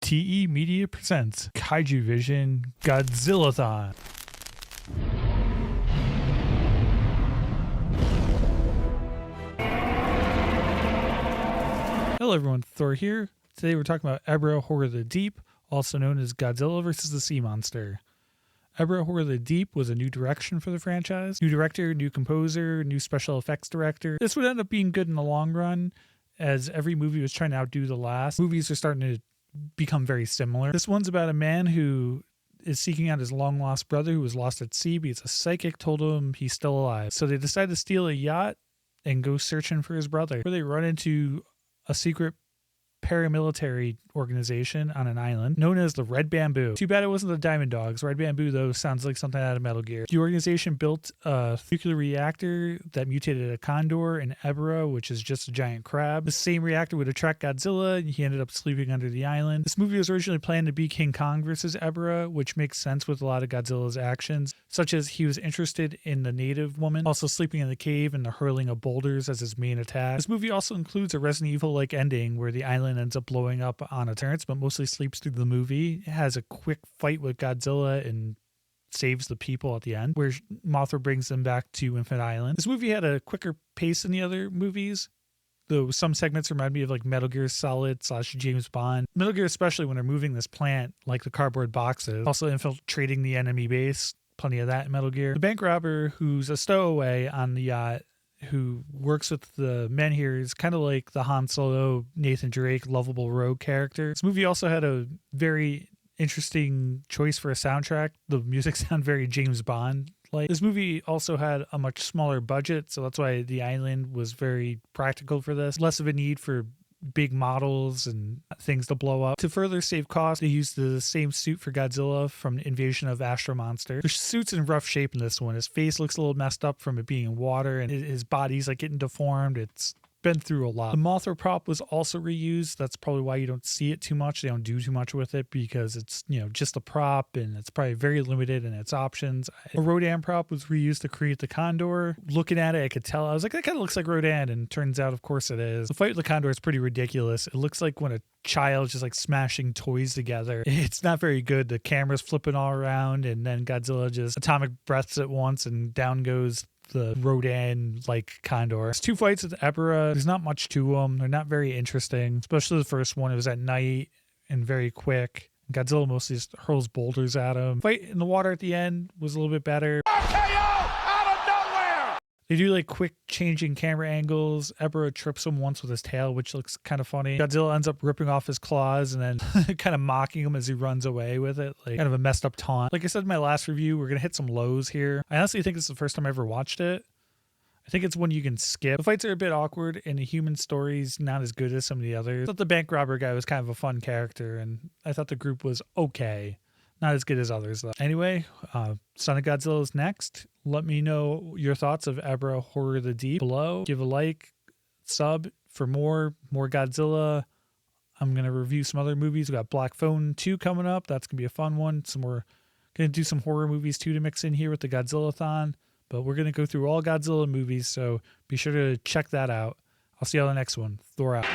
TE Media presents Kaiju Vision Godzilla-thon. Hello everyone, Thor here. Today we're talking about Ebirah Horror of the Deep, also known as Godzilla vs. the Sea Monster. Ebirah Horror of the Deep was a new direction for the franchise. New director, new composer, new special effects director. This would end up being good in the long run, as every movie was trying to outdo the last. Movies are starting to become very similar. This one's about a man who is seeking out his long-lost brother who was lost at sea because a psychic told him he's still alive. So they decide to steal a yacht and go searching for his brother. Where they run into a secret paramilitary organization on an island known as the Red Bamboo. Too bad it wasn't the Diamond Dogs. Red Bamboo, though, sounds like something out of Metal Gear. The organization built a nuclear reactor that mutated a condor in Ebirah, which is just a giant crab. The same reactor would attract Godzilla, and he ended up sleeping under the island. This movie was originally planned to be King Kong versus Ebirah, which makes sense with a lot of Godzilla's actions, such as he was interested in the native woman, also sleeping in the cave and the hurling of boulders as his main attack. This movie also includes a Resident Evil-like ending where the island ends up blowing up on a turret, but mostly sleeps through the movie. It has a quick fight with Godzilla and saves the people at the end, where Mothra brings them back to Infinite Island. This movie had a quicker pace than the other movies, though some segments remind me of like Metal Gear Solid / James Bond. Metal Gear, especially when they're moving this plant, like the cardboard boxes, also infiltrating the enemy base. Plenty of that in Metal Gear. The bank robber, who's a stowaway on the yacht, who works with the men here, is kind of like the Han Solo, Nathan Drake, lovable rogue character. This movie also had a very interesting choice for a soundtrack. The music sounded very James Bond like. This movie also had a much smaller budget, so that's why the island was very practical for this. Less of a need for big models and things to blow up. To further save costs, they used the same suit for Godzilla from Invasion of Astro Monster. The suit's in rough shape in this one. His face looks a little messed up from it being in water, and his body's like getting deformed. It's been through a lot. The Mothra prop was also reused. That's probably why you don't see it too much. They don't do too much with it because it's, just a prop and it's probably very limited in its options. A Rodan prop was reused to create the Condor. Looking at it, I could tell. I was like, that kind of looks like Rodan, and turns out, of course, it is. The fight with the Condor is pretty ridiculous. It looks like when a child's just like smashing toys together. It's not very good. The camera's flipping all around, and then Godzilla just atomic breaths at once, and down goes the Rodan-like Condor. There's two fights with Ebirah. There's not much to them. They're not very interesting, especially the first one. It was at night and very quick. Godzilla mostly just hurls boulders at him. Fight in the water at the end was a little bit better. They do like quick changing camera angles. Ebirah trips him once with his tail, which looks kind of funny. Godzilla ends up ripping off his claws and then kind of mocking him as he runs away with it. Like kind of a messed up taunt. Like I said in my last review, we're going to hit some lows here. I honestly think this is the first time I ever watched it. I think it's one you can skip. The fights are a bit awkward and the human story's not as good as some of the others. I thought the bank robber guy was kind of a fun character, and I thought the group was okay. Not as good as others, though. Anyway, Son of Godzilla is next. Let me know your thoughts of Ebirah Horror of the Deep below. Give a like, sub for more Godzilla. I'm going to review some other movies. We got Black Phone 2 coming up. That's going to be a fun one. Going to do some horror movies too to mix in here with the Godzilla-thon. But we're going to go through all Godzilla movies, so be sure to check that out. I'll see you on the next one. Thor out.